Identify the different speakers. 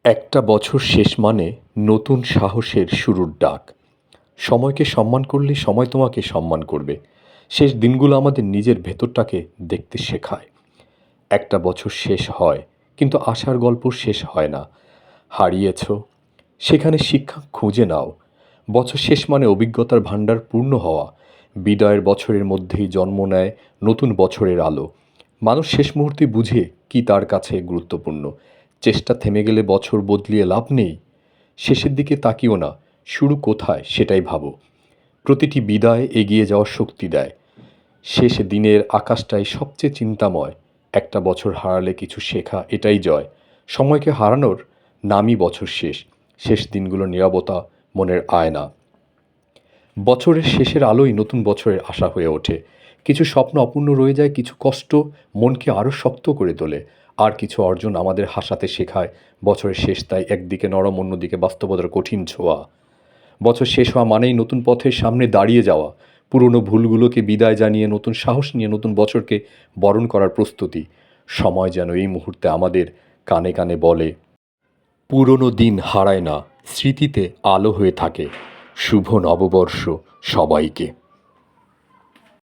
Speaker 1: একটা বছর শেষ মানে নতুন সাহসের শুরুর ডাক। সময়কে সম্মান করলে সময় তোমাকে সম্মান করবে। শেষ দিনগুলো আমাদের নিজের ভেতরটাকে দেখতে শেখায়। একটা বছর শেষ হয়, কিন্তু আশার গল্প শেষ হয় না। হারিয়েছ, সেখানে শিক্ষা খুঁজে নাও। বছর শেষ মানে অভিজ্ঞতার ভাণ্ডার পূর্ণ হওয়া। বিদায়ের বছরের মধ্যেই জন্ম নেয় নতুন বছরের আলো। মানুষ শেষ মুহূর্তে বুঝে কি তার কাছে গুরুত্বপূর্ণ। চেষ্টা থেমে গেলে বছর বদলিয়ে লাভ নেই। শেষের দিকে তাকিও না, শুরু কোথায় সেটাই ভাবো। প্রতিটি বিদায় এগিয়ে যাওয়ার শক্তি দেয়। শেষ দিনের আকাশটাই সবচেয়ে চিন্তাময়। একটা বছর হারালে কিছু শেখা, এটাই জয়। সময়কে হারানোর নামই বছর শেষ। শেষ দিনগুলোর নীরবতা মনের আয়না। বছরের শেষের আলোই নতুন বছরের আশা হয়ে ওঠে। কিছু স্বপ্ন অপূর্ণ রয়ে যায়, কিছু কষ্ট মনকে আরও শক্ত করে তোলে, আর কিছু অর্জন আমাদের হাসাতে শেখায়। বছরের শেষ তাই একদিকে নরম, অন্যদিকে বাস্তবতার কঠিন ছোঁয়া। বছর শেষ হওয়া মানেই নতুন পথের সামনে দাঁড়িয়ে যাওয়া। পুরনো ভুলগুলোকে বিদায় জানিয়ে নতুন সাহস নিয়ে নতুন বছরকে বরণ করার প্রস্তুতি। সময় যেন এই মুহূর্তে আমাদের কানে কানে বলে, পুরনো দিন হারায় না, স্মৃতিতে আলো হয়ে থাকে। শুভ নববর্ষ সবাইকে।